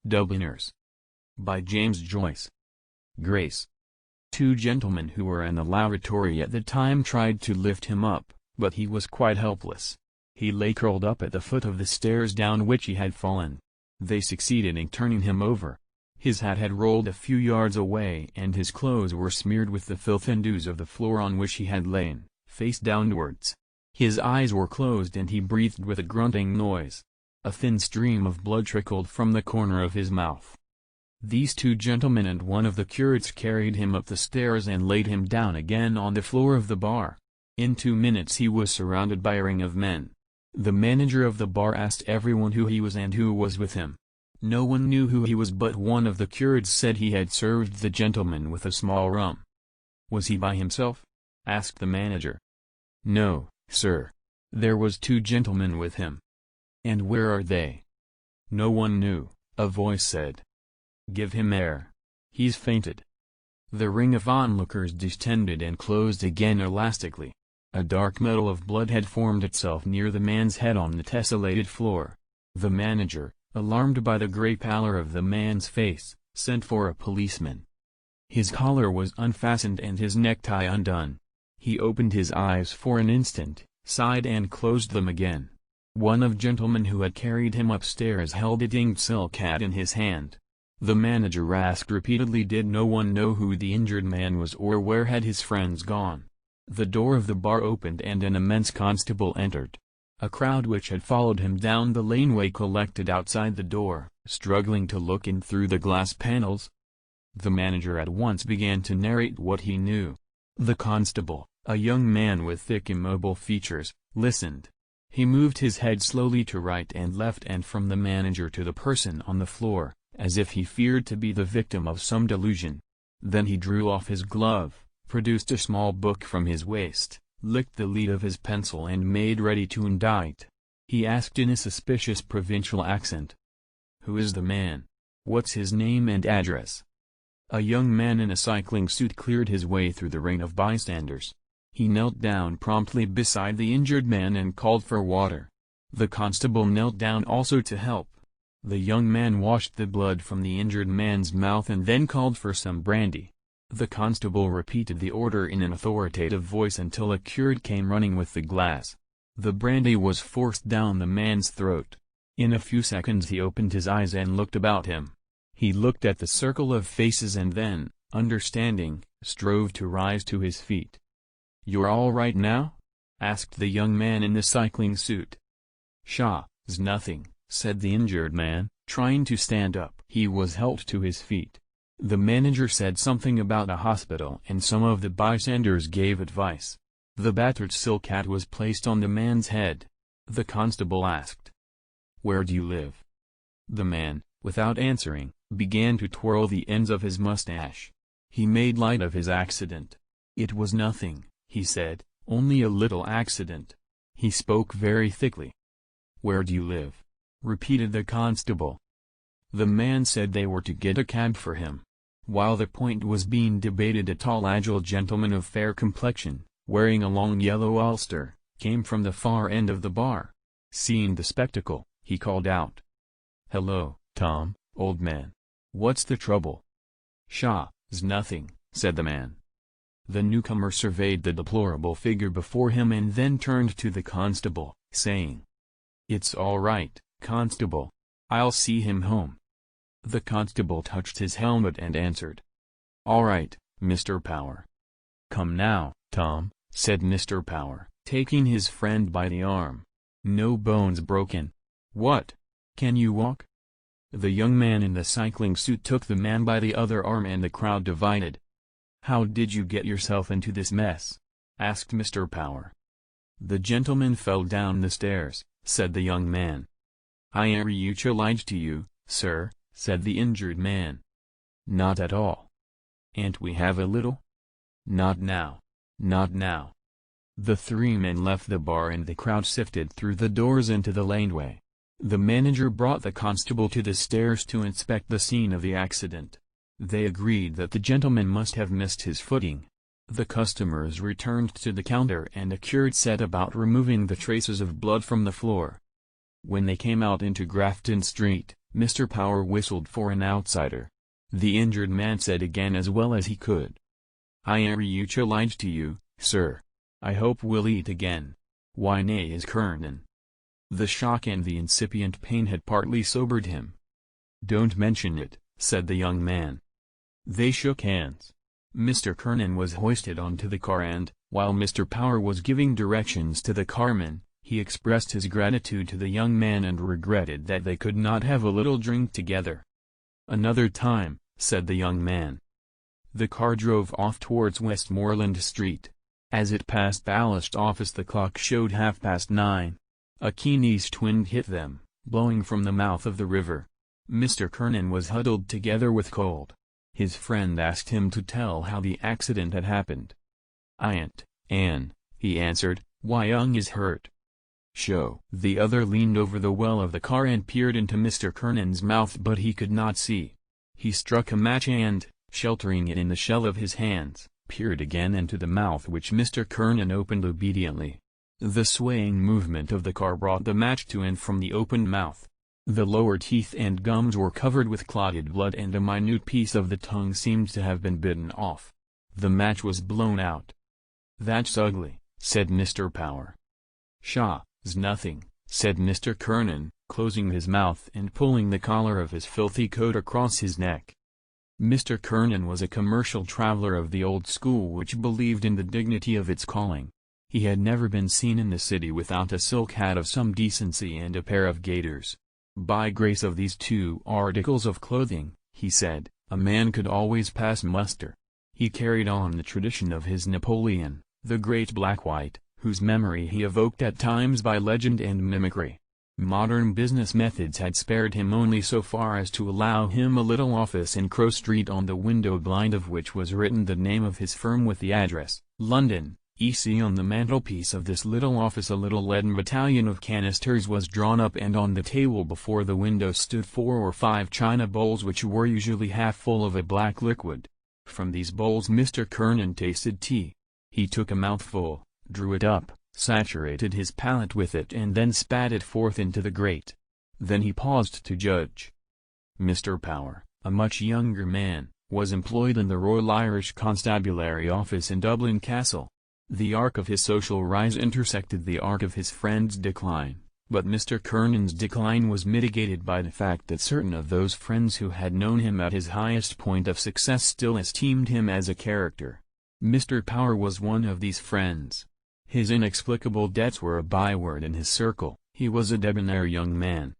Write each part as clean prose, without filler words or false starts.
Dubliners. By James Joyce. Grace. Two gentlemen who were in the lavatory at the time tried to lift him up, but he was quite helpless. He lay curled up at the foot of the stairs down which he had fallen. They succeeded in turning him over. His hat had rolled a few yards away and his clothes were smeared with the filth and ooze of the floor on which he had lain, face downwards. His eyes were closed and he breathed with a grunting noise. A thin stream of blood trickled from the corner of his mouth. These two gentlemen and one of the curates carried him up the stairs and laid him down again on the floor of the bar. In 2 minutes he was surrounded by a ring of men. The manager of the bar asked everyone who he was and who was with him. No one knew who he was, but one of the curates said he had served the gentleman with a small rum. "Was he by himself?" asked the manager. "No, sir. There was 2 gentlemen with him." "And where are they?" No one knew, a voice said. "Give him air. He's fainted." The ring of onlookers distended and closed again elastically. A dark metal of blood had formed itself near the man's head on the tessellated floor. The manager, alarmed by the grey pallor of the man's face, sent for a policeman. His collar was unfastened and his necktie undone. He opened his eyes for an instant, sighed and closed them again. One of the gentlemen who had carried him upstairs held a inked silk hat in his hand. The manager asked repeatedly, did no one know who the injured man was or where had his friends gone? The door of the bar opened and an immense constable entered. A crowd which had followed him down the laneway collected outside the door, struggling to look in through the glass panels. The manager at once began to narrate what he knew. The constable, a young man with thick immobile features, listened. He moved his head slowly to right and left and from the manager to the person on the floor, as if he feared to be the victim of some delusion. Then he drew off his glove, produced a small book from his waist, licked the lead of his pencil and made ready to indite. He asked in a suspicious provincial accent, "Who is the man? What's his name and address?" A young man in a cycling suit cleared his way through the ring of bystanders. He knelt down promptly beside the injured man and called for water. The constable knelt down also to help. The young man washed the blood from the injured man's mouth and then called for some brandy. The constable repeated the order in an authoritative voice until a curate came running with the glass. The brandy was forced down the man's throat. In a few seconds he opened his eyes and looked about him. He looked at the circle of faces and then, understanding, strove to rise to his feet. "You're all right now?" asked the young man in the cycling suit. "Shaw's nothing," said the injured man, trying to stand up. He was helped to his feet. The manager said something about a hospital and some of the bystanders gave advice. The battered silk hat was placed on the man's head. The constable asked, "Where do you live?" The man, without answering, began to twirl the ends of his mustache. He made light of his accident. "It was nothing," he said, "only a little accident." He spoke very thickly. "Where do you live?" repeated the constable. The man said they were to get a cab for him. While the point was being debated, a tall agile gentleman of fair complexion, wearing a long yellow ulster, came from the far end of the bar. Seeing the spectacle, he called out, "Hello, Tom, old man. What's the trouble?" "Shaw's nothing," said the man. The newcomer surveyed the deplorable figure before him and then turned to the constable, saying, "It's all right, constable. I'll see him home." The constable touched his helmet and answered, "All right, Mr. Power." "Come now, Tom," said Mr. Power, taking his friend by the arm. "No bones broken. What? Can you walk?" The young man in the cycling suit took the man by the other arm and the crowd divided. "How did you get yourself into this mess?" asked Mr. Power. "The gentleman fell down the stairs," said the young man. "I ain't obliged to you, sir," said the injured man. "Not at all. Can't we have a little?" "Not now. Not now." The 3 men left the bar and the crowd sifted through the doors into the laneway. The manager brought the constable to the stairs to inspect the scene of the accident. They agreed that the gentleman must have missed his footing. The customers returned to the counter and a curate set about removing the traces of blood from the floor. When they came out into Grafton Street, Mr. Power whistled for an outsider. The injured man said again as well as he could. "I are lied to you, sir. I hope we'll eat again. Why nay is Kernan." The shock and the incipient pain had partly sobered him. "Don't mention it," said the young man. They shook hands. Mr. Kernan was hoisted onto the car and, while Mr. Power was giving directions to the carman, he expressed his gratitude to the young man and regretted that they could not have a little drink together. "Another time," said the young man. The car drove off towards Westmoreland Street. As it passed Ballast Office the clock showed 9:30. A keen east wind hit them, blowing from the mouth of the river. Mr. Kernan was huddled together with cold. His friend asked him to tell how the accident had happened. "Aunt Anne," he answered, "why young is hurt." "Show." The other leaned over the well of the car and peered into Mr. Kernan's mouth, but he could not see. He struck a match and, sheltering it in the shell of his hands, peered again into the mouth, which Mr. Kernan opened obediently. The swaying movement of the car brought the match to and from the opened mouth. The lower teeth and gums were covered with clotted blood and a minute piece of the tongue seemed to have been bitten off. The match was blown out. "That's ugly," said Mr. Power. "Shaw's nothing," said Mr. Kernan, closing his mouth and pulling the collar of his filthy coat across his neck. Mr. Kernan was a commercial traveler of the old school which believed in the dignity of its calling. He had never been seen in the city without a silk hat of some decency and a pair of gaiters. "By grace of these two articles of clothing," he said, "a man could always pass muster." He carried on the tradition of his Napoleon, the great Black-White, whose memory he evoked at times by legend and mimicry. Modern business methods had spared him only so far as to allow him a little office in Crow Street on the window blind of which was written the name of his firm with the address, London, E.C. On the mantelpiece of this little office a little leaden battalion of canisters was drawn up and on the table before the window stood 4 or 5 china bowls which were usually half full of a black liquid. From these bowls Mr. Kernan tasted tea. He took a mouthful, drew it up, saturated his palate with it and then spat it forth into the grate. Then he paused to judge. Mr. Power, a much younger man, was employed in the Royal Irish Constabulary Office in Dublin Castle. The arc of his social rise intersected the arc of his friend's decline, but Mr. Kernan's decline was mitigated by the fact that certain of those friends who had known him at his highest point of success still esteemed him as a character. Mr. Power was one of these friends. His inexplicable debts were a byword in his circle. He was a debonair young man.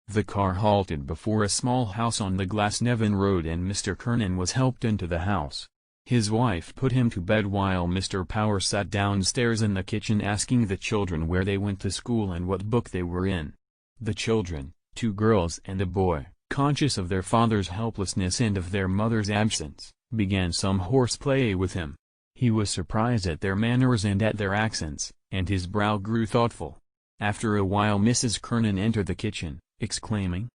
The car halted before a small house on the Glasnevin Road and Mr. Kernan was helped into the house. His wife put him to bed while Mr. Power sat downstairs in the kitchen asking the children where they went to school and what book they were in. The children, 2 girls and a boy, conscious of their father's helplessness and of their mother's absence, began some horseplay with him. He was surprised at their manners and at their accents, and his brow grew thoughtful. After a while Mrs. Kernan entered the kitchen, exclaiming,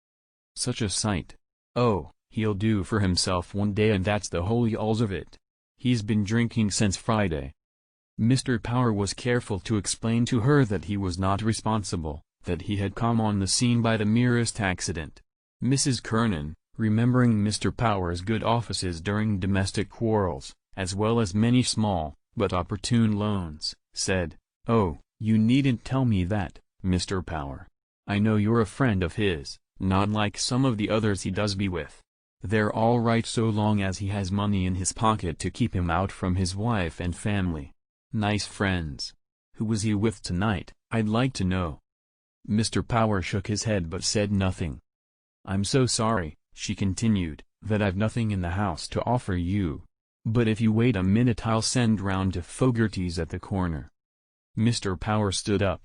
"Such a sight! Oh, he'll do for himself one day and that's the whole y'alls of it. He's been drinking since Friday." Mr. Power was careful to explain to her that he was not responsible, that he had come on the scene by the merest accident. Mrs. Kernan, remembering Mr. Power's good offices during domestic quarrels, as well as many small, but opportune loans, said, "Oh, you needn't tell me that, Mr. Power. I know you're a friend of his, not like some of the others he does be with. They're all right so long as he has money in his pocket to keep him out from his wife and family. Nice friends. Who was he with tonight, I'd like to know?" Mr. Power shook his head but said nothing. "I'm so sorry," she continued, "that I've nothing in the house to offer you. But if you wait a minute I'll send round to Fogarty's at the corner." Mr. Power stood up.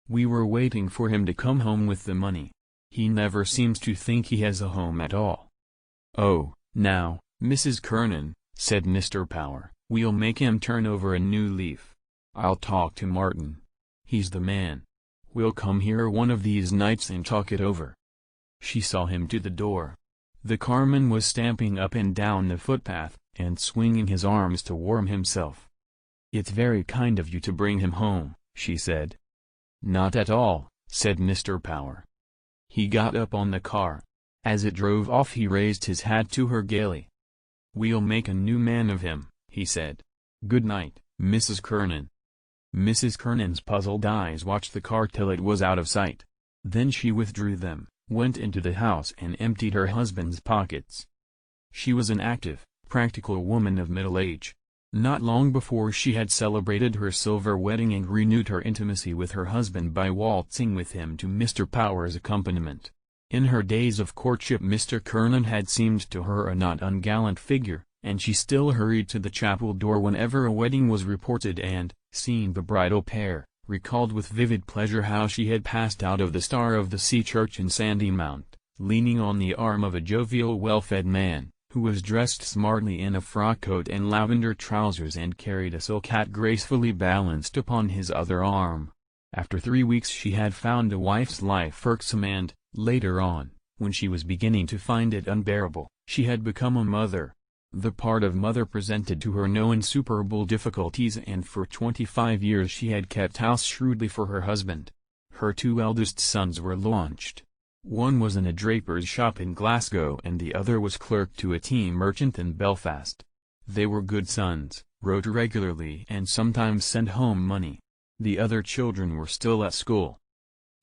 "We were waiting for him to come home with the money. He never seems to think he has a home at all." "Oh, now, Mrs. Kernan," said Mr. Power, "we'll make him turn over a new leaf. I'll talk to Martin. He's the man. We'll come here one of these nights and talk it over." She saw him to the door. The carman was stamping up and down the footpath, and swinging his arms to warm himself. "It's very kind of you to bring him home," she said. "Not at all," said Mr. Power. He got up on the car. As it drove off he raised his hat to her gaily. "We'll make a new man of him," he said. "Good night, Mrs. Kernan." Mrs. Kernan's puzzled eyes watched the car till it was out of sight. Then she withdrew them, went into the house and emptied her husband's pockets. She was an active, practical woman of middle age. Not long before she had celebrated her silver wedding and renewed her intimacy with her husband by waltzing with him to Mr. Power's accompaniment. In her days of courtship Mr. Kernan had seemed to her a not ungallant figure, and she still hurried to the chapel door whenever a wedding was reported and, seeing the bridal pair, recalled with vivid pleasure how she had passed out of the Star of the Sea Church in Sandymount, leaning on the arm of a jovial well-fed man, who was dressed smartly in a frock coat and lavender trousers and carried a silk hat gracefully balanced upon his other arm. After 3 weeks she had found a wife's life irksome and, later on, when she was beginning to find it unbearable, she had become a mother. The part of mother presented to her no insuperable difficulties, and for 25 years she had kept house shrewdly for her husband. Her 2 eldest sons were launched. One was in a draper's shop in Glasgow and the other was clerk to a tea merchant in Belfast. They were good sons, wrote regularly and sometimes sent home money. The other children were still at school.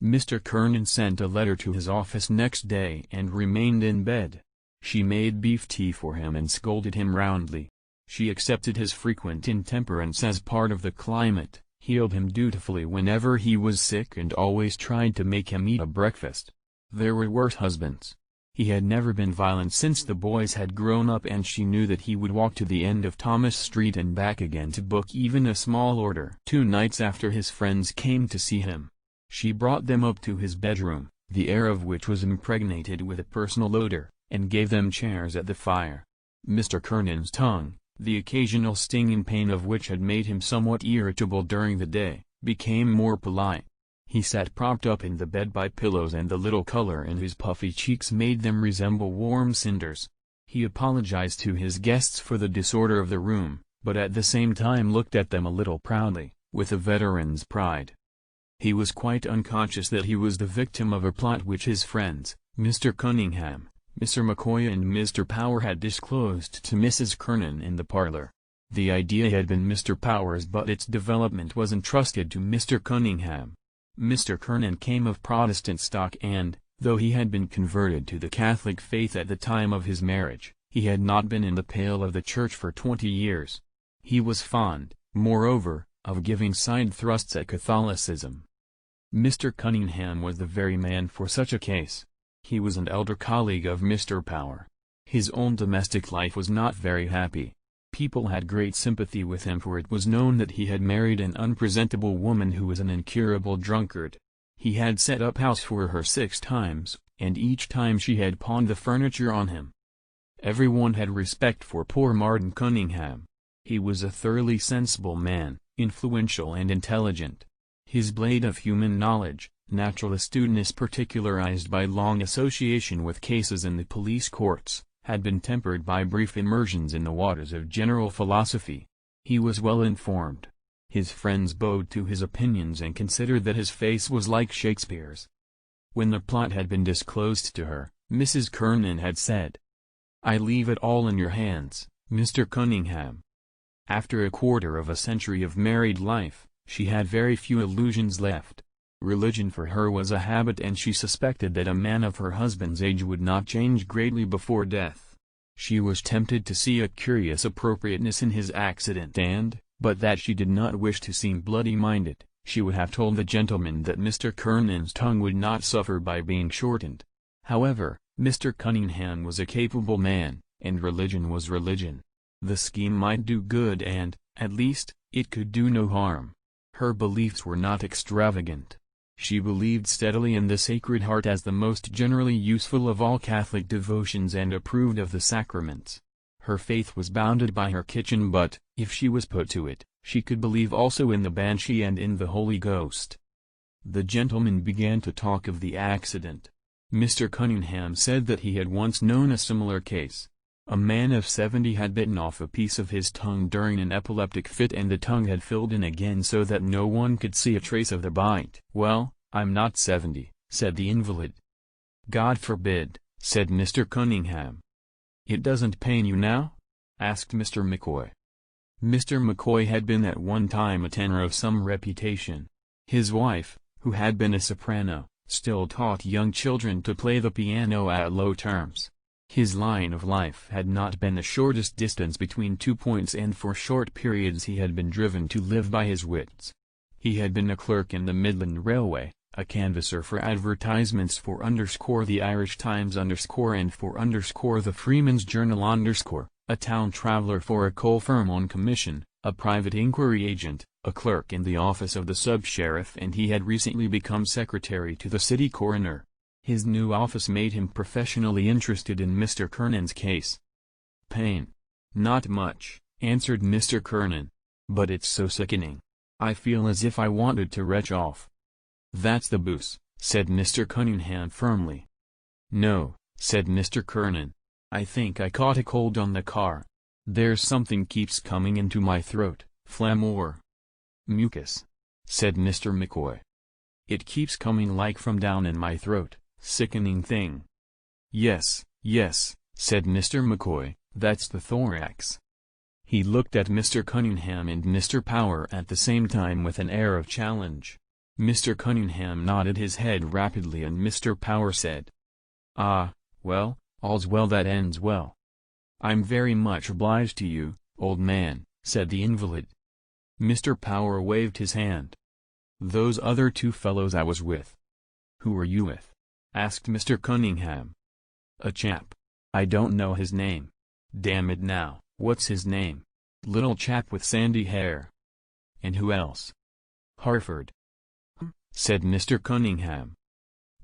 Mr. Kernan sent a letter to his office next day and remained in bed. She made beef tea for him and scolded him roundly. She accepted his frequent intemperance as part of the climate, healed him dutifully whenever he was sick and always tried to make him eat a breakfast. There were worse husbands. He had never been violent since the boys had grown up, and she knew that he would walk to the end of Thomas Street and back again to book even a small order. 2 nights after his friends came to see him, she brought them up to his bedroom, the air of which was impregnated with a personal odor, and gave them chairs at the fire. Mr. Kernan's tongue, the occasional stinging pain of which had made him somewhat irritable during the day, became more polite. He sat propped up in the bed by pillows, and the little color in his puffy cheeks made them resemble warm cinders. He apologized to his guests for the disorder of the room, but at the same time looked at them a little proudly, with a veteran's pride. He was quite unconscious that he was the victim of a plot which his friends, Mr. Cunningham, Mr. McCoy and Mr. Power had disclosed to Mrs. Kernan in the parlor. The idea had been Mr. Power's, but its development was entrusted to Mr. Cunningham. Mr. Kernan came of Protestant stock and, though he had been converted to the Catholic faith at the time of his marriage, he had not been in the pale of the Church for 20 years. He was fond, moreover, of giving side thrusts at Catholicism. Mr. Cunningham was the very man for such a case. He was an elder colleague of Mr. Power. His own domestic life was not very happy. People had great sympathy with him, for it was known that he had married an unpresentable woman who was an incurable drunkard. He had set up house for her 6 times, and each time she had pawned the furniture on him. Everyone had respect for poor Martin Cunningham. He was a thoroughly sensible man, influential and intelligent. His blade of human knowledge, natural astuteness particularized by long association with cases in the police courts, had been tempered by brief immersions in the waters of general philosophy. He was well informed. His friends bowed to his opinions and considered that his face was like Shakespeare's. When the plot had been disclosed to her, Mrs. Kernan had said, "I leave it all in your hands, Mr. Cunningham." After a quarter of a century of married life, she had very few illusions left. Religion for her was a habit, and she suspected that a man of her husband's age would not change greatly before death. She was tempted to see a curious appropriateness in his accident, and, but that she did not wish to seem bloody-minded, she would have told the gentleman that Mr. Kernan's tongue would not suffer by being shortened. However, Mr. Cunningham was a capable man, and religion was religion. The scheme might do good and, at least, it could do no harm. Her beliefs were not extravagant. She believed steadily in the Sacred Heart as the most generally useful of all Catholic devotions and approved of the sacraments. Her faith was bounded by her kitchen, but, if she was put to it, she could believe also in the Banshee and in the Holy Ghost. The gentlemen began to talk of the accident. Mr. Cunningham said that he had once known a similar case. A man of 70 had bitten off a piece of his tongue during an epileptic fit, and the tongue had filled in again so that no one could see a trace of the bite. "Well, I'm not 70, said the invalid. "God forbid," said Mr. Cunningham. "It doesn't pain you now?" asked Mr. McCoy. Mr. McCoy had been at one time a tenor of some reputation. His wife, who had been a soprano, still taught young children to play the piano at low terms. His line of life had not been the shortest distance between 2 points, and for short periods he had been driven to live by his wits. He had been a clerk in the Midland Railway, a canvasser for advertisements for _the Irish Times and for the Freeman's Journal _, a town traveller for a coal firm on commission, a private inquiry agent, a clerk in the office of the sub-sheriff, and he had recently become secretary to the city coroner. His new office made him professionally interested in Mr. Kernan's case. "Pain? Not much," answered Mr. Kernan. "But it's so sickening. I feel as if I wanted to retch off." "That's the booze," said Mr. Cunningham firmly. "No," said Mr. Kernan. "I think I caught a cold on the car. There's something keeps coming into my throat, phlegm or mucus," said Mr. McCoy. "It keeps coming like from down in my throat, sickening thing." Yes, said Mr. McCoy, "that's the thorax." He looked at Mr. Cunningham and Mr. Power at the same time with an air of challenge. Mr. Cunningham nodded his head rapidly and Mr. Power said, "Ah, well, all's well that ends well." "I'm very much obliged to you, old man," said the invalid. Mr. Power waved his hand. "Those other two fellows I was with." "Who were you with?" asked Mr. Cunningham. "A chap. I don't know his name." "Damn it now, what's his name?" "Little chap with sandy hair." "And who else?" "Harford." said Mr. Cunningham.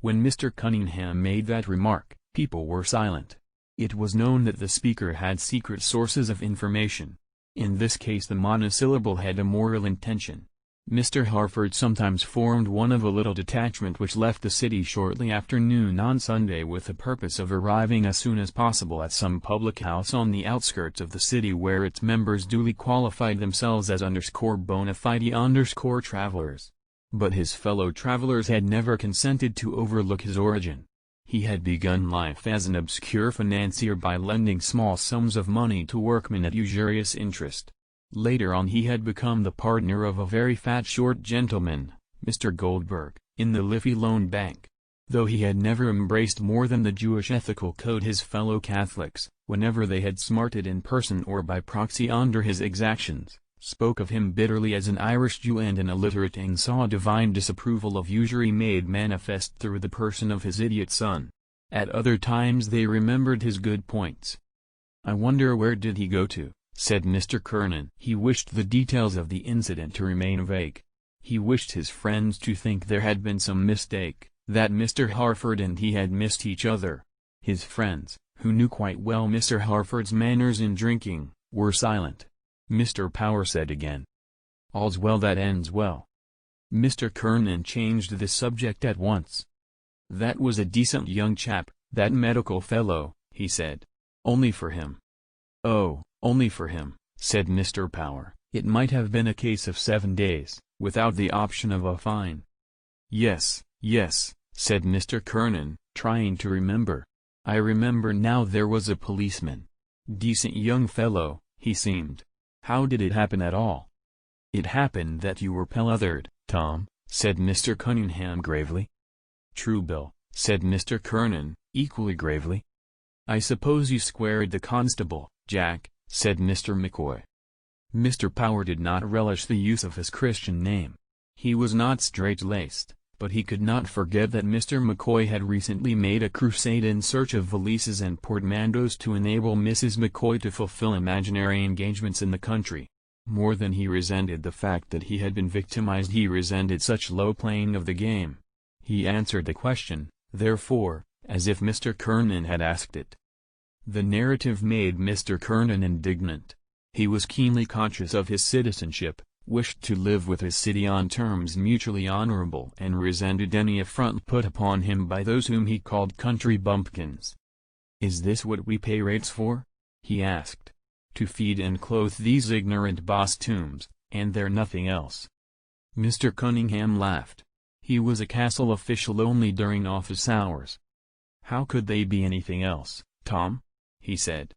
When Mr. Cunningham made that remark, people were silent. It was known that the speaker had secret sources of information. In this case the monosyllable had a moral intention. Mr. Harford sometimes formed one of a little detachment which left the city shortly after noon on Sunday with the purpose of arriving as soon as possible at some public house on the outskirts of the city where its members duly qualified themselves as _bona fide travelers. But his fellow travelers had never consented to overlook his origin. He had begun life as an obscure financier by lending small sums of money to workmen at usurious interest. Later on he had become the partner of a very fat short gentleman, Mr. Goldberg, in the Liffey Loan Bank. Though he had never embraced more than the Jewish ethical code, his fellow Catholics, whenever they had smarted in person or by proxy under his exactions, spoke of him bitterly as an Irish Jew and an illiterate, and saw divine disapproval of usury made manifest through the person of his idiot son. At other times they remembered his good points. "I wonder where did he go to?" said Mr. Kernan. He wished the details of the incident to remain vague. He wished his friends to think there had been some mistake, that Mr. Harford and he had missed each other. His friends, who knew quite well Mr. Harford's manners in drinking, were silent. Mr. Power said again, "All's well that ends well." Mr. Kernan changed the subject at once. "That was a decent young chap, that medical fellow," he said. "Only for him." "Oh, only for him," said Mr. Power. "It might have been a case of 7 days, without the option of a fine." Yes, said Mr. Kernan, trying to remember. "I remember now, there was a policeman. Decent young fellow, he seemed. How did it happen at all?" "It happened that you were pellethered, Tom," said Mr. Cunningham gravely. "True, Bill," said Mr. Kernan, equally gravely. "I suppose you squared the constable, Jack," said Mr. McCoy. Mr. Power did not relish the use of his Christian name. He was not straight-laced, but he could not forget that Mr. McCoy had recently made a crusade in search of valises and portmanteaus to enable Mrs. McCoy to fulfill imaginary engagements in the country. More than he resented the fact that he had been victimized, he resented such low playing of the game. He answered the question, therefore, as if Mr. Kernan had asked it. The narrative made Mr. Kernan indignant. He was keenly conscious of his citizenship, wished to live with his city on terms mutually honorable, and resented any affront put upon him by those whom he called country bumpkins. "Is this what we pay rates for?" he asked. "To feed and clothe these ignorant bostooms, and they're nothing else." Mr. Cunningham laughed. He was a castle official only during office hours. How could they be anything else, Tom? He said.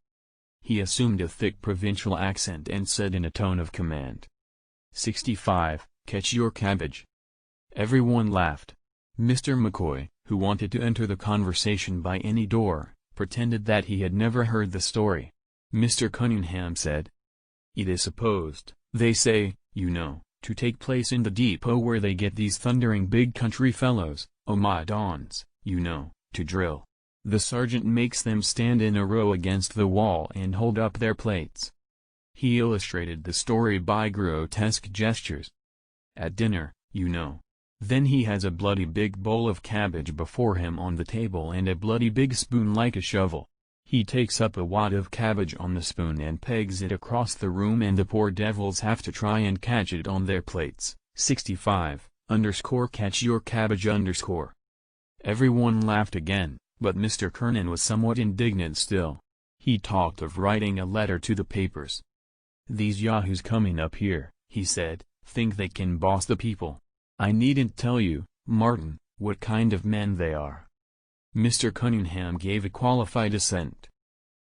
He assumed a thick provincial accent and said in a tone of command. 65, catch your cabbage. Everyone laughed. Mr. McCoy, who wanted to enter the conversation by any door, pretended that he had never heard the story. Mr. Cunningham said, "It is supposed, they say, you know, to take place in the depot where they get these thundering big country fellows, Omadons, you know, to drill. The sergeant makes them stand in a row against the wall and hold up their plates." He illustrated the story by grotesque gestures. "At dinner, you know. Then he has a bloody big bowl of cabbage before him on the table and a bloody big spoon like a shovel. He takes up a wad of cabbage on the spoon and pegs it across the room, and the poor devils have to try and catch it on their plates. 65, catch your cabbage . Everyone laughed again, but Mr. Kernan was somewhat indignant still. He talked of writing a letter to the papers. "These yahoos coming up here," he said, "think they can boss the people. I needn't tell you, Martin, what kind of men they are." Mr. Cunningham gave a qualified assent.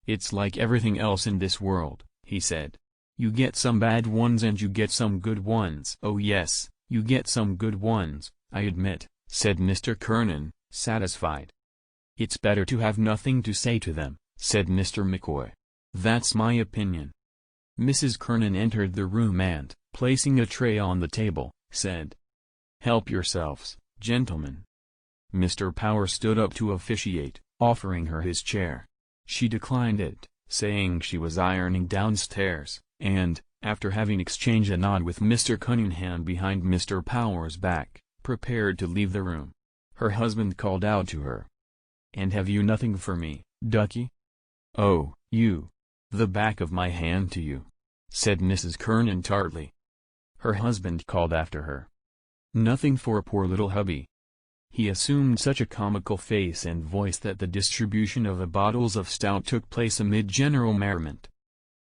"It's like everything else in this world," he said. "You get some bad ones and you get some good ones." "Oh yes, you get some good ones, I admit," said Mr. Kernan, satisfied. "It's better to have nothing to say to them," said Mr. McCoy. "That's my opinion." Mrs. Kernan entered the room and, placing a tray on the table, said, "Help yourselves, gentlemen." Mr. Power stood up to officiate, offering her his chair. She declined it, saying she was ironing downstairs, and, after having exchanged a nod with Mr. Cunningham behind Mr. Power's back, prepared to leave the room. Her husband called out to her. "And have you nothing for me, ducky?" "Oh, you. The back of my hand to you," said Mrs. Kernan tartly. Her husband called after her. "Nothing for a poor little hubby." He assumed such a comical face and voice that the distribution of the bottles of stout took place amid general merriment.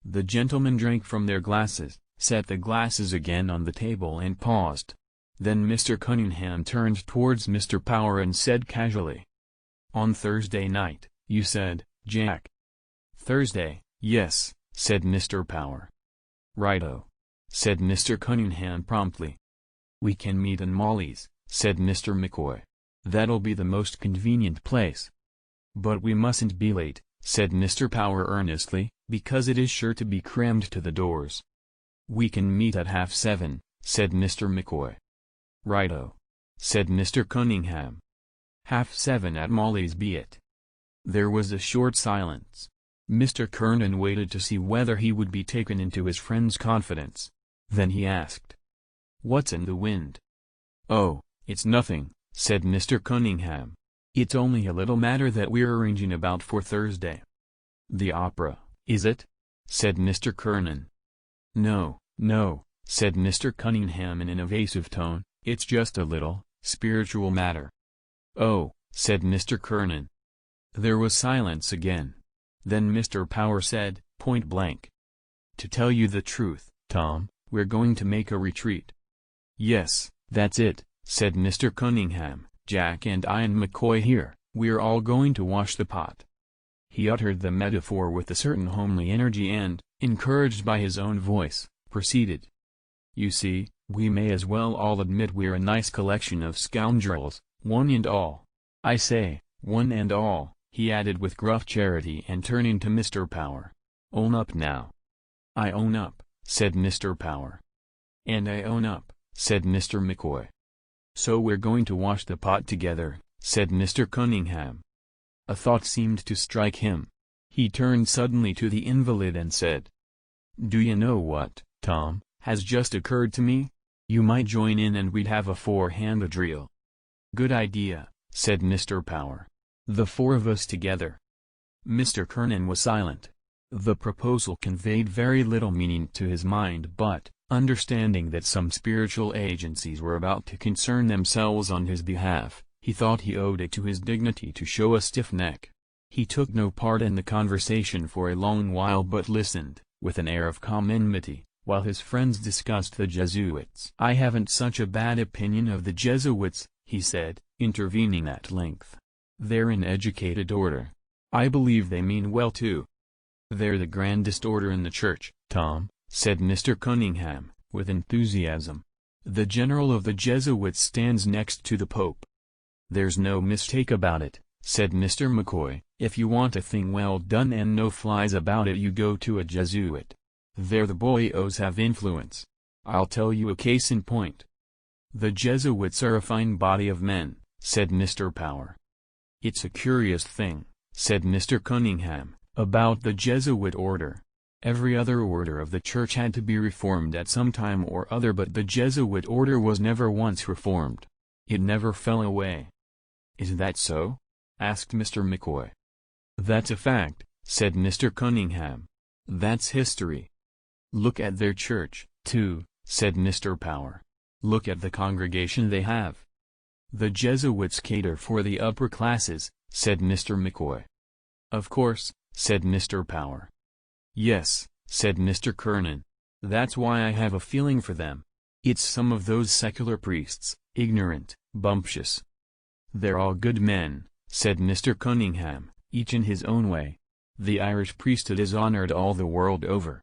The gentlemen drank from their glasses, set the glasses again on the table and paused. Then Mr. Cunningham turned towards Mr. Power and said casually, "On Thursday night, you said, Jack?" "Thursday, yes," said Mr. Power. "Righto," said Mr. Cunningham promptly. "We can meet in Molly's," said Mr. McCoy. "That'll be the most convenient place." "But we mustn't be late," said Mr. Power earnestly, "because it is sure to be crammed to the doors." "We can meet at 7:30, said Mr. McCoy. "Righto," said Mr. Cunningham. 7:30 at Molly's be it. There was a short silence. Mr. Kernan waited to see whether he would be taken into his friend's confidence. Then he asked, "What's in the wind?" "Oh, it's nothing," said Mr. Cunningham. "It's only a little matter that we're arranging about for Thursday." "The opera, is it?" said Mr. Kernan. "No, no," said Mr. Cunningham in an evasive tone, "it's just a little, spiritual matter." "Oh," said Mr. Kernan. There was silence again. Then Mr. Power said, point blank, "To tell you the truth, Tom, we're going to make a retreat." "Yes, that's it," said Mr. Cunningham, "Jack and I and McCoy here, we're all going to wash the pot." He uttered the metaphor with a certain homely energy and, encouraged by his own voice, proceeded. "You see, we may as well all admit we're a nice collection of scoundrels, one and all. I say, one and all," he added with gruff charity and turning to Mr. Power. "Own up now." "I own up," said Mr. Power. "And I own up," said Mr. McCoy. "So we're going to wash the pot together," said Mr. Cunningham. A thought seemed to strike him. He turned suddenly to the invalid and said, "Do you know what, Tom, has just occurred to me? You might join in and we'd have a four-hand drill." "Good idea," said Mr. Power. "The four of us together." Mr. Kernan was silent. The proposal conveyed very little meaning to his mind, but, understanding that some spiritual agencies were about to concern themselves on his behalf, he thought he owed it to his dignity to show a stiff neck. He took no part in the conversation for a long while but listened, with an air of calm enmity, while his friends discussed the Jesuits. "I haven't such a bad opinion of the Jesuits," he said, intervening at length. They're an educated order. I believe they mean well too. They're the grandest order in the church, Tom, said Mr. Cunningham, with enthusiasm. The general of the Jesuits stands next to the Pope. There's no mistake about it, said Mr. McCoy. If you want a thing well done and no flies about it, you go to a Jesuit. They're the boyos have influence. I'll tell you a case in point. The Jesuits are a fine body of men, said Mr. Power. It's a curious thing, said Mr. Cunningham, about the Jesuit order. Every other order of the church had to be reformed at some time or other, but the Jesuit order was never once reformed. It never fell away. Is that so? Asked Mr. McCoy. That's a fact, said Mr. Cunningham. That's history. Look at their church, too, said Mr. Power. Look at the congregation they have. The Jesuits cater for the upper classes, said Mr. McCoy. Of course, said Mr. Power. Yes, said Mr. Kernan. That's why I have a feeling for them. It's some of those secular priests, ignorant, bumptious. They're all good men, said Mr. Cunningham, each in his own way. The Irish priesthood is honored all the world over.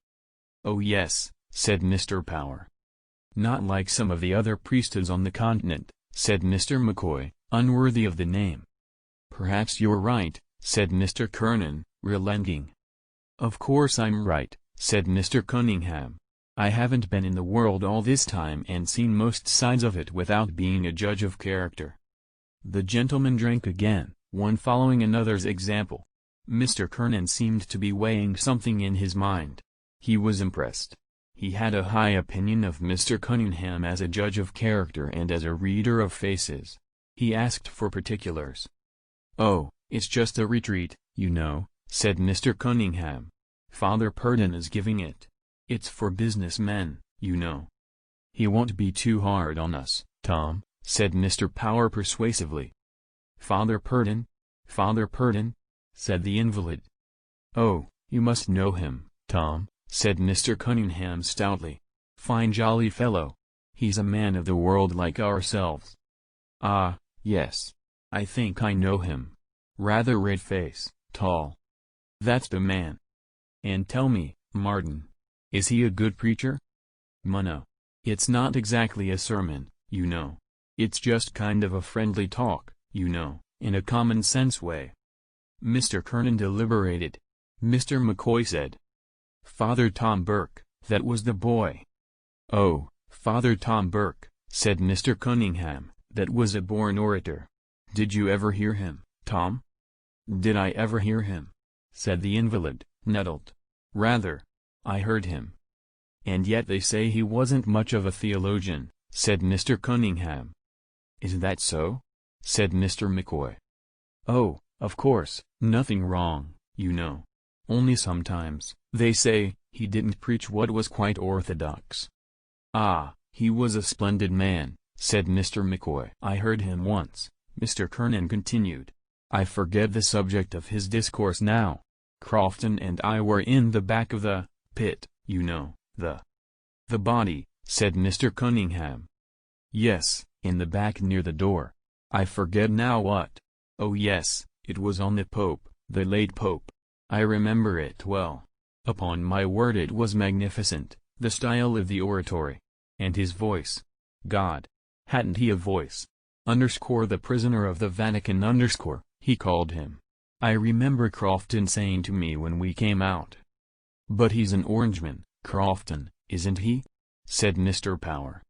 Oh yes, said Mr. Power. Not like some of the other priesthoods on the continent, said Mr. McCoy, unworthy of the name. Perhaps you're right, said Mr. Kernan, relenting. Of course I'm right, said Mr. Cunningham. I haven't been in the world all this time and seen most sides of it without being a judge of character. The gentlemen drank again, one following another's example. Mr. Kernan seemed to be weighing something in his mind. He was impressed. He had a high opinion of Mr. Cunningham as a judge of character and as a reader of faces. He asked for particulars. Oh, it's just a retreat, you know, said Mr. Cunningham. Father Purdon is giving it. It's for businessmen, you know. He won't be too hard on us, Tom, said Mr. Power persuasively. Father Purdon? Father Purdon? Said the invalid. Oh, you must know him, Tom, said Mr. Cunningham stoutly. Fine jolly fellow. He's a man of the world like ourselves. Ah, yes. I think I know him. Rather red face, tall. That's the man. And tell me, Martin, is he a good preacher? No. It's not exactly a sermon, you know. It's just kind of a friendly talk, you know, in a common-sense way. Mr. Kernan deliberated. Mr. McCoy said. Father Tom Burke, that was the boy. Oh, Father Tom Burke, said Mr. Cunningham, that was a born orator. Did you ever hear him, Tom? Did I ever hear him? Said the invalid, nettled. Rather. I heard him. And yet they say he wasn't much of a theologian, said Mr. Cunningham. Is that so? Said Mr. McCoy. Oh, of course, nothing wrong, you know. Only sometimes, they say, he didn't preach what was quite orthodox. Ah, he was a splendid man, said Mr. McCoy. I heard him once, Mr. Kernan continued. I forget the subject of his discourse now. Crofton and I were in the back of the pit, you know, the body, said Mr. Cunningham. Yes, in the back near the door. I forget now what. Oh yes, it was on the Pope, the late Pope. I remember it well. Upon my word it was magnificent, the style of the oratory. And his voice. God. Hadn't he a voice? The prisoner of the Vatican he called him. I remember Crofton saying to me when we came out. But he's an Orangeman, Crofton, isn't he? Said Mr. Power.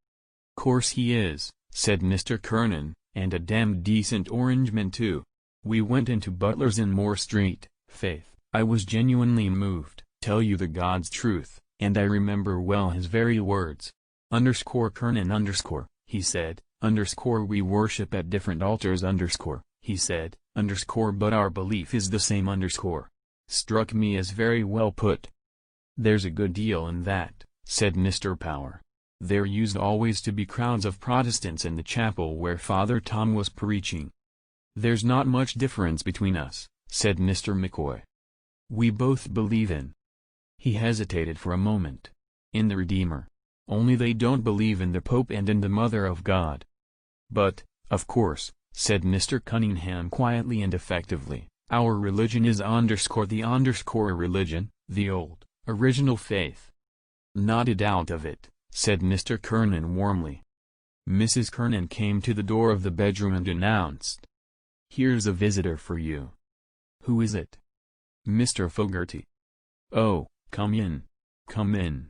Course he is, said Mr. Kernan, and a damned decent Orangeman too. We went into Butler's in Moore Street, faith, I was genuinely moved, tell you the God's truth, and I remember well his very words. Kernan he said, we worship at different altars he said, but our belief is the same Struck me as very well put. There's a good deal in that, said Mr. Power. There used always to be crowds of Protestants in the chapel where Father Tom was preaching. There's not much difference between us, said Mr. McCoy. We both believe in. He hesitated for a moment. In the Redeemer. Only they don't believe in the Pope and in the Mother of God. But, of course, said Mr. Cunningham quietly and effectively. "Our religion is the religion, the old, original faith." "Not a doubt of it," said Mr. Kernan warmly. Mrs. Kernan came to the door of the bedroom and announced, "Here's a visitor for you." "Who is it?" "Mr. Fogarty." "Oh, come in. Come in."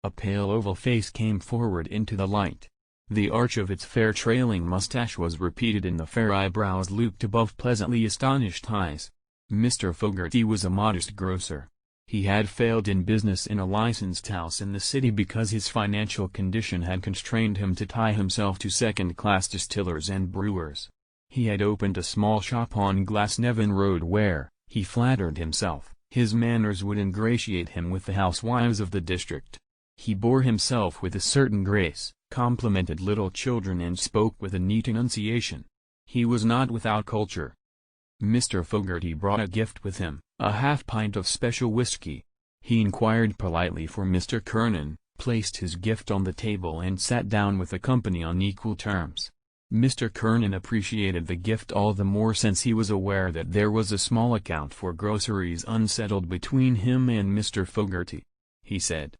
A pale oval face came forward into the light. The arch of its fair trailing mustache was repeated in the fair eyebrows looped above pleasantly astonished eyes. Mr. Fogarty was a modest grocer. He had failed in business in a licensed house in the city because his financial condition had constrained him to tie himself to second-class distillers and brewers. He had opened a small shop on Glasnevin Road where, he flattered himself, his manners would ingratiate him with the housewives of the district. He bore himself with a certain grace, complimented little children and spoke with a neat enunciation. He was not without culture. Mr. Fogarty brought a gift with him, a half-pint of special whiskey. He inquired politely for Mr. Kernan, placed his gift on the table and sat down with the company on equal terms. Mr. Kernan appreciated the gift all the more since he was aware that there was a small account for groceries unsettled between him and Mr. Fogarty. He said,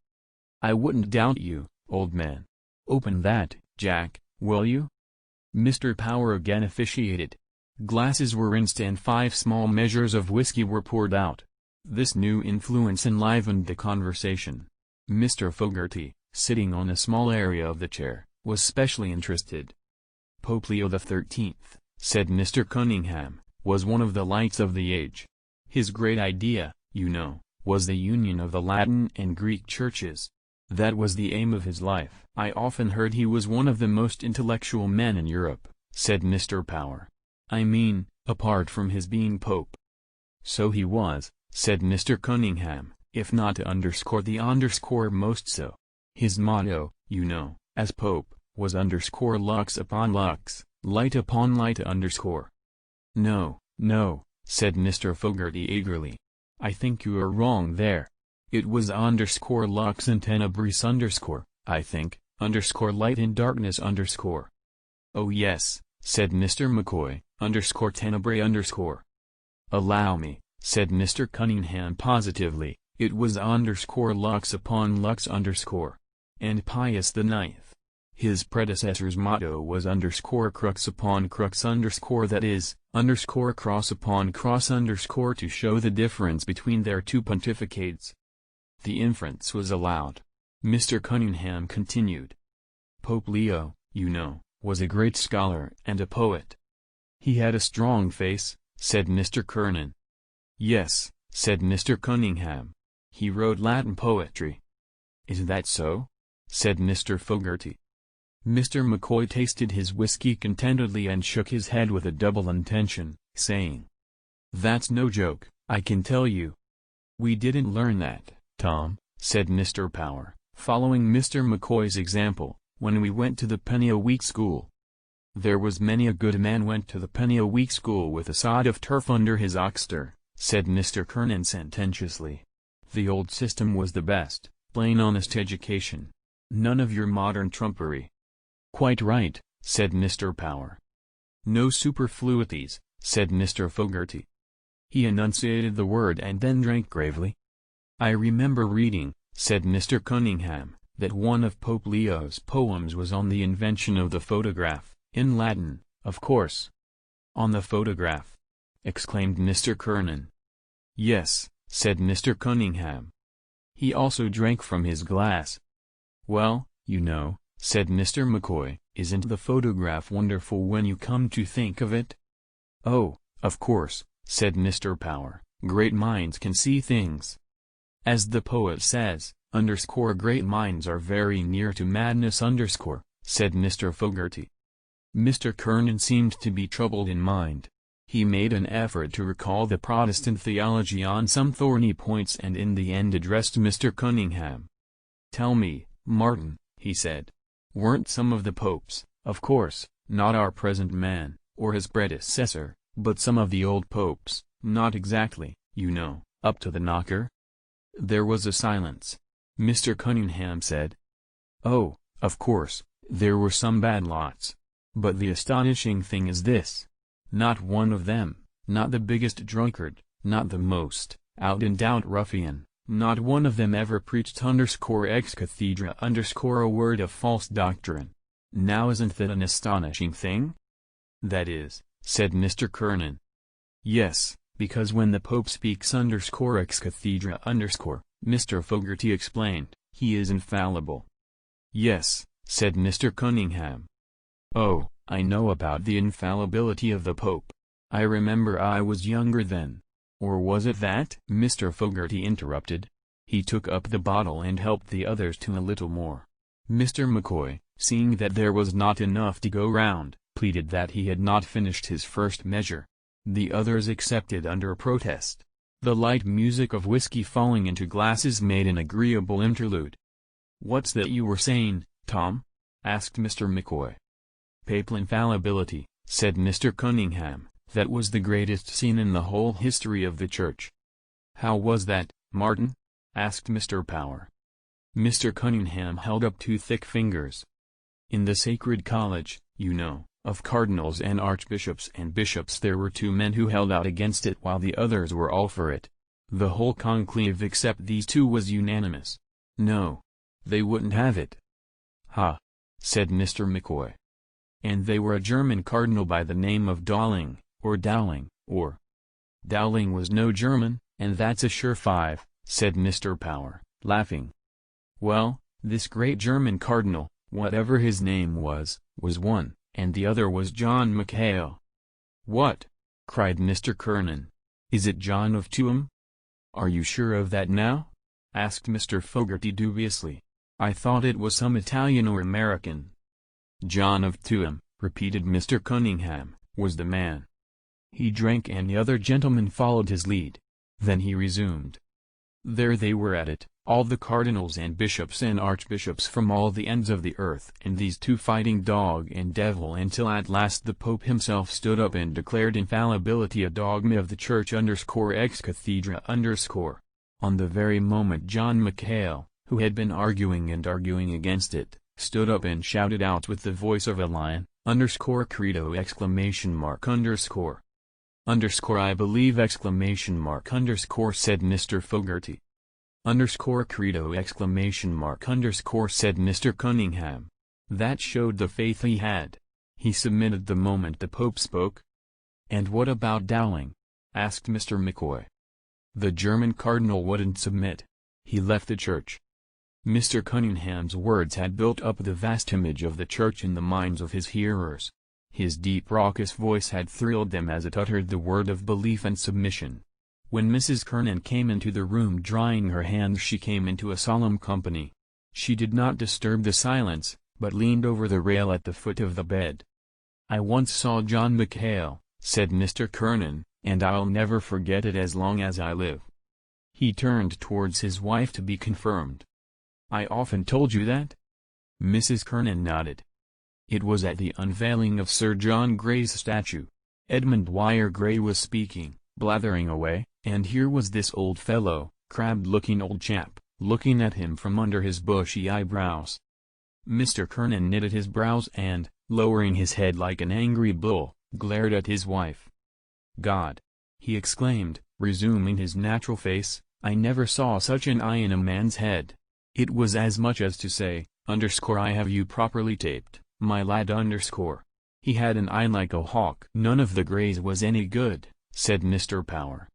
"I wouldn't doubt you, old man. Open that, Jack, will you?" Mr. Power again officiated. Glasses were rinsed and 5 small measures of whiskey were poured out. This new influence enlivened the conversation. Mr. Fogarty, sitting on a small area of the chair, was specially interested. "Pope Leo XIII," said Mr. Cunningham, "was one of the lights of the age. His great idea, you know, was the union of the Latin and Greek churches. That was the aim of his life." "I often heard he was one of the most intellectual men in Europe," said Mr. Power. "I mean, apart from his being Pope." "So he was," said Mr. Cunningham, "if not the most so. His motto, you know, as Pope, was lux upon lux, light upon light . "No, no," said Mr. Fogarty eagerly. "I think you are wrong there. It was lux in tenebris I think, light in darkness . "Oh yes," said Mr. McCoy, tenebrae . "Allow me," said Mr. Cunningham positively, "it was lux upon lux . And Pius IX. His predecessor's motto was crux upon crux . that is, cross upon cross . to show the difference between their two pontificates." The inference was allowed. Mr. Cunningham continued. "Pope Leo, you know, was a great scholar and a poet." "He had a strong face," said Mr. Kernan. "Yes," said Mr. Cunningham. "He wrote Latin poetry." "Is that so?" said Mr. Fogarty. Mr. McCoy tasted his whiskey contentedly and shook his head with a double intention, saying, "That's no joke, I can tell you." "We didn't learn that, Tom," said Mr. Power, following Mr. McCoy's example, "when we went to the penny-a-week school." "There was many a good man went to the penny-a-week school with a sod of turf under his oxter," said Mr. Kernan sententiously. "The old system was the best, plain honest education. None of your modern trumpery." "Quite right," said Mr. Power. "No superfluities," said Mr. Fogarty. He enunciated the word and then drank gravely. "I remember reading," said Mr. Cunningham, "that one of Pope Leo's poems was on the invention of the photograph, in Latin, of course." "On the photograph!" exclaimed Mr. Kernan. "Yes," said Mr. Cunningham. He also drank from his glass. "Well, you know," said Mr. McCoy, "isn't the photograph wonderful when you come to think of it?" "Oh, of course," said Mr. Power, "great minds can see things. As the poet says, great minds are very near to madness ." said Mr. Fogarty. Mr. Kernan seemed to be troubled in mind. He made an effort to recall the Protestant theology on some thorny points and in the end addressed Mr. Cunningham. "Tell me, Martin," he said, "weren't some of the popes, of course, not our present man, or his predecessor, but some of the old popes, not exactly, you know, up to the knocker?" There was a silence. Mr. Cunningham said, "Oh, of course, there were some bad lots. But the astonishing thing is this. Not one of them, not the biggest drunkard, not the most out-and-out ruffian, not one of them ever preached ex cathedra a word of false doctrine. Now isn't that an astonishing thing? That is, said Mr. Kernan. Yes, because when the Pope speaks ex cathedra Mr. Fogarty explained, he is infallible. Yes, said Mr. Cunningham. Oh, I know about the infallibility of the Pope. I remember I was younger then. Or was it that? Mr. Fogarty interrupted. He took up the bottle and helped the others to a little more. Mr. McCoy, seeing that there was not enough to go round, pleaded that he had not finished his first measure. The others accepted under protest. The light music of whiskey falling into glasses made an agreeable interlude. "What's that you were saying, Tom?" asked Mr. McCoy. "Papal infallibility," said Mr. Cunningham. "That was the greatest scene in the whole history of the Church." "How was that, Martin?" asked Mr. Power. Mr. Cunningham held up two thick fingers. "In the Sacred College, you know, of cardinals and archbishops and bishops there were two men who held out against it while the others were all for it. The whole conclave except these two was unanimous. No. They wouldn't have it." "Ha!" said Mr. McCoy. "And they were a German cardinal by the name of Dowling, or Dowling, or—" "Dowling was no German, and that's a sure five," said Mr. Power, laughing. "Well, this great German cardinal, whatever his name was one, and the other was John McHale." "What?" cried Mr. Kernan. "Is it John of Tuam?" "Are you sure of that now?" asked Mr. Fogarty dubiously. "I thought it was some Italian or American." "John of Tuam," repeated Mr. Cunningham, "was the man." He drank and the other gentlemen followed his lead. Then he resumed. "There they were at it, all the cardinals and bishops and archbishops from all the ends of the earth and these two fighting dog and devil until at last the Pope himself stood up and declared infallibility a dogma of the Church ex cathedra . On the very moment John McHale, who had been arguing against it, stood up and shouted out with the voice of a lion, credo ! I believe ! said Mr. Fogarty. Credo ! said Mr. Cunningham. That showed the faith he had. He submitted the moment the Pope spoke. "And what about Dowling?" asked Mr. McCoy. "The German cardinal wouldn't submit. He left the Church." Mr. Cunningham's words had built up the vast image of the Church in the minds of his hearers. His deep raucous voice had thrilled them as it uttered the word of belief and submission. When Mrs. Kernan came into the room drying her hands, she came into a solemn company. She did not disturb the silence, but leaned over the rail at the foot of the bed. "I once saw John McHale," said Mr. Kernan, "and I'll never forget it as long as I live." He turned towards his wife to be confirmed. "I often told you that?" Mrs. Kernan nodded. "It was at the unveiling of Sir John Gray's statue. Edmund Dwyer Gray was speaking, blathering away, and here was this old fellow, crabbed-looking old chap, looking at him from under his bushy eyebrows." Mr. Kernan knitted his brows and, lowering his head like an angry bull, glared at his wife. "God!" he exclaimed, resuming his natural face, "I never saw such an eye in a man's head. It was as much as to say, I have you properly taped, my lad . He had an eye like a hawk." "None of the Greys was any good," said Mr. Power.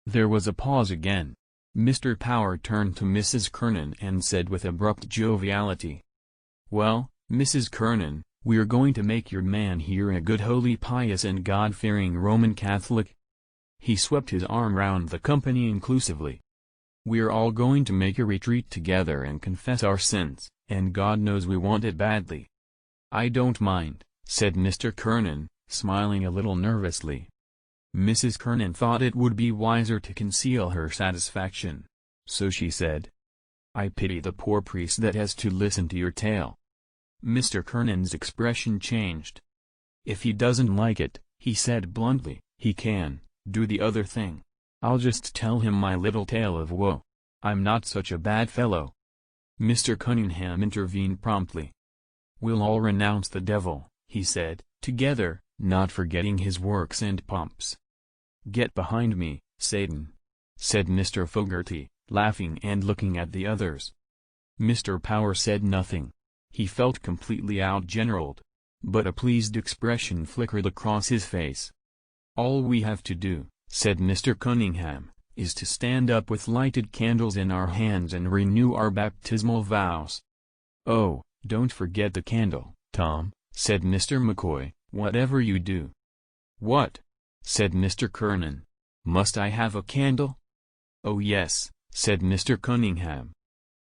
There was a pause again. Mr. Power turned to Mrs. Kernan and said with abrupt joviality, "Well, Mrs. Kernan, we're going to make your man here a good holy pious and God-fearing Roman Catholic." He swept his arm round the company inclusively. "We're all going to make a retreat together and confess our sins, and God knows we want it badly." "I don't mind," said Mr. Kernan, smiling a little nervously. Mrs. Kernan thought it would be wiser to conceal her satisfaction. So she said, "I pity the poor priest that has to listen to your tale." Mr. Kernan's expression changed. "If he doesn't like it," he said bluntly, "he can do the other thing. I'll just tell him my little tale of woe. I'm not such a bad fellow." Mr. Cunningham intervened promptly. "We'll all renounce the devil," he said, together, not forgetting his works and pomps. "Get behind me, Satan," said Mr. Fogarty, laughing and looking at the others. Mr. Power said nothing. He felt completely outgeneraled. But a pleased expression flickered across his face. "All we have to do," said Mr. Cunningham, "is to stand up with lighted candles in our hands and renew our baptismal vows." "Oh, don't forget the candle, Tom," said Mr. McCoy, "whatever you do." "What?" said Mr. Kernan. "Must I have a candle?" "Oh yes," said Mr. Cunningham.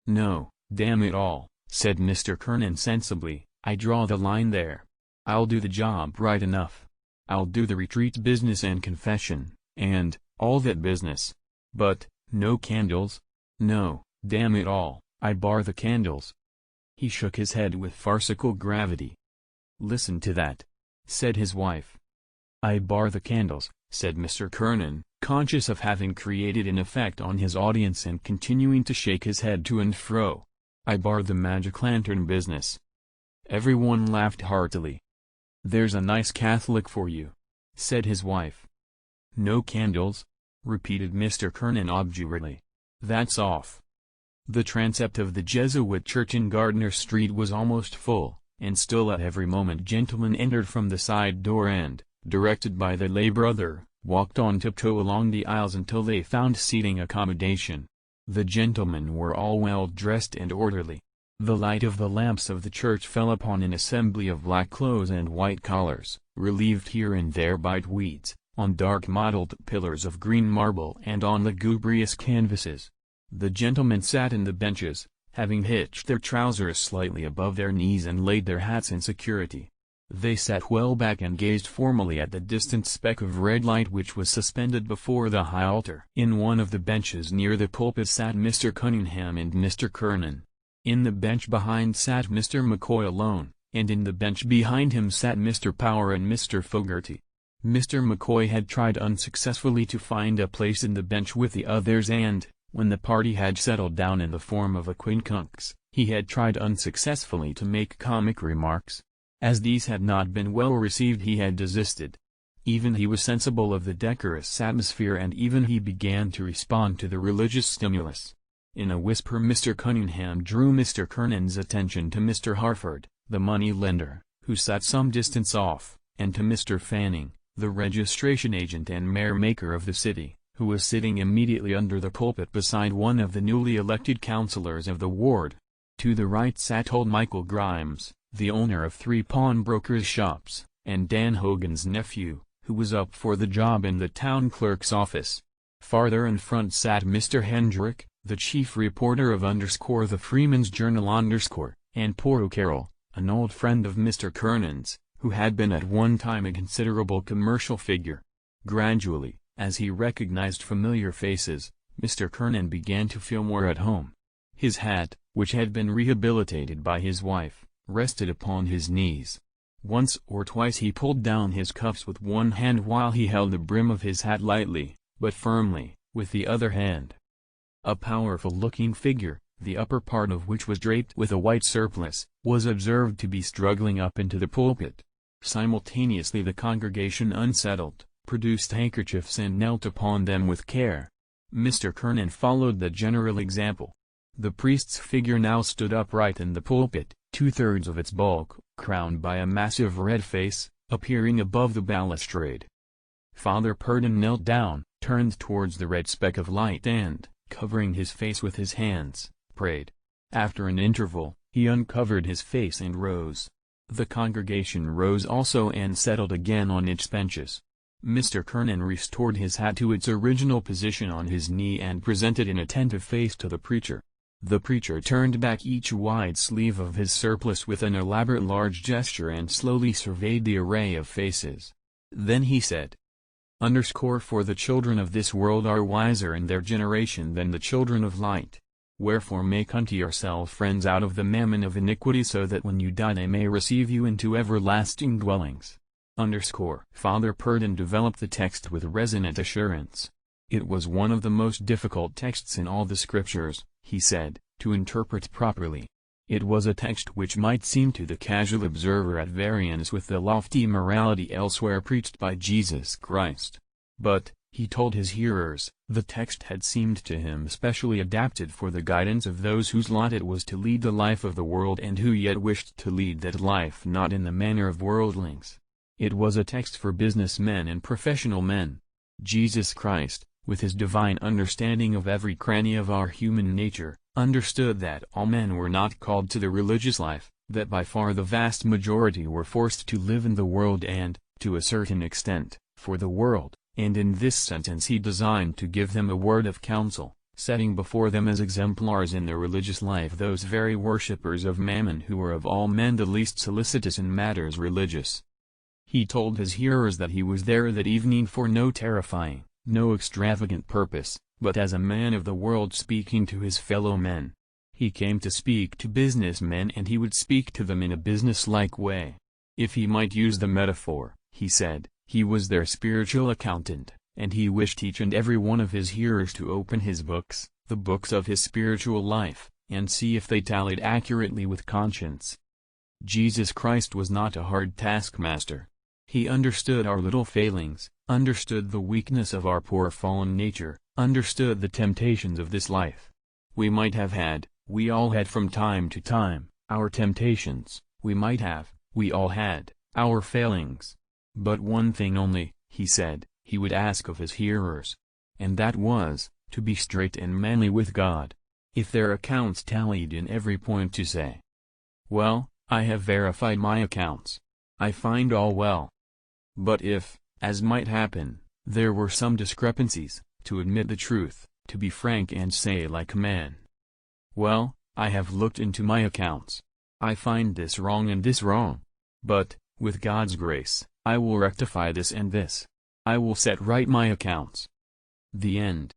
"No, damn it all," said Mr. Kernan sensibly, "I draw the line there. I'll do the job right enough. I'll do the retreat business and confession, and all that business. But, no candles? No, damn it all, I bar the candles." He shook his head with farcical gravity. "Listen to that," said his wife. "I bar the candles," said Mr. Kernan, conscious of having created an effect on his audience and continuing to shake his head to and fro. "I bar the magic lantern business." Everyone laughed heartily. "There's a nice Catholic for you," said his wife. "No candles?" repeated Mr. Kernan obdurately. "That's off." The transept of the Jesuit church in Gardiner Street was almost full, and still at every moment gentlemen entered from the side door and, directed by the lay brother, walked on tiptoe along the aisles until they found seating accommodation. The gentlemen were all well dressed and orderly. The light of the lamps of the church fell upon an assembly of black clothes and white collars, relieved here and there by weeds, on dark mottled pillars of green marble and on lugubrious canvases. The gentlemen sat in the benches, having hitched their trousers slightly above their knees and laid their hats in security. They sat well back and gazed formally at the distant speck of red light which was suspended before the high altar. In one of the benches near the pulpit sat Mr. Cunningham and Mr. Kernan. In the bench behind sat Mr. McCoy alone, and in the bench behind him sat Mr. Power and Mr. Fogarty. Mr. McCoy had tried unsuccessfully to find a place in the bench with the others and, when the party had settled down in the form of a quincunx, he had tried unsuccessfully to make comic remarks. As these had not been well received he had desisted. Even he was sensible of the decorous atmosphere and even he began to respond to the religious stimulus. In a whisper Mr. Cunningham drew Mr. Kernan's attention to Mr. Harford, the money-lender, who sat some distance off, and to Mr. Fanning, the registration agent and mayor-maker of the city, who was sitting immediately under the pulpit beside one of the newly elected councillors of the ward. To the right sat old Michael Grimes, the owner of 3 pawnbrokers' shops, and Dan Hogan's nephew, who was up for the job in the town clerk's office. Farther in front sat Mr. Hendrick, the chief reporter of the Freeman's Journal and poor O'Carroll, an old friend of Mr. Kernan's, who had been at one time a considerable commercial figure. Gradually, as he recognized familiar faces, Mr. Kernan began to feel more at home. His hat, which had been rehabilitated by his wife, rested upon his knees. Once or twice he pulled down his cuffs with one hand while he held the brim of his hat lightly, but firmly, with the other hand. A powerful-looking figure, the upper part of which was draped with a white surplice, was observed to be struggling up into the pulpit. Simultaneously the congregation unsettled, produced handkerchiefs and knelt upon them with care. Mr. Kernan followed the general example. The priest's figure now stood upright in the pulpit, 2/3 of its bulk, crowned by a massive red face, appearing above the balustrade. Father Purdon knelt down, turned towards the red speck of light and, covering his face with his hands, prayed. After an interval, he uncovered his face and rose. The congregation rose also and settled again on its benches. Mr. Kernan restored his hat to its original position on his knee and presented an attentive face to the preacher. The preacher turned back each wide sleeve of his surplice with an elaborate large gesture and slowly surveyed the array of faces. Then he said, "For the children of this world are wiser in their generation than the children of light. Wherefore make unto yourselves friends out of the mammon of iniquity so that when you die they may receive you into everlasting dwellings." Father Purdon developed the text with resonant assurance. It was one of the most difficult texts in all the scriptures, he said, to interpret properly. It was a text which might seem to the casual observer at variance with the lofty morality elsewhere preached by Jesus Christ. But, he told his hearers, the text had seemed to him specially adapted for the guidance of those whose lot it was to lead the life of the world and who yet wished to lead that life not in the manner of worldlings. It was a text for businessmen and professional men. Jesus Christ, with his divine understanding of every cranny of our human nature, understood that all men were not called to the religious life, that by far the vast majority were forced to live in the world and, to a certain extent, for the world, and in this sentence he designed to give them a word of counsel, setting before them as exemplars in the religious life those very worshippers of Mammon who were of all men the least solicitous in matters religious. He told his hearers that he was there that evening for no terrifying, no extravagant purpose, but as a man of the world speaking to his fellow men. He came to speak to businessmen and he would speak to them in a businesslike way. If he might use the metaphor, he said, he was their spiritual accountant, and he wished each and every one of his hearers to open his books, the books of his spiritual life, and see if they tallied accurately with conscience. Jesus Christ was not a hard taskmaster. He understood our little failings, understood the weakness of our poor fallen nature, understood the temptations of this life. We might have had, we all had from time to time, our temptations, we might have, we all had, our failings. But one thing only, he said, he would ask of his hearers. And that was, to be straight and manly with God. If their accounts tallied in every point to say, well, I have verified my accounts. I find all well. But if, as might happen, there were some discrepancies, to admit the truth, to be frank and say like a man, well, I have looked into my accounts. I find this wrong and this wrong. But, with God's grace, I will rectify this and this. I will set right my accounts. The end.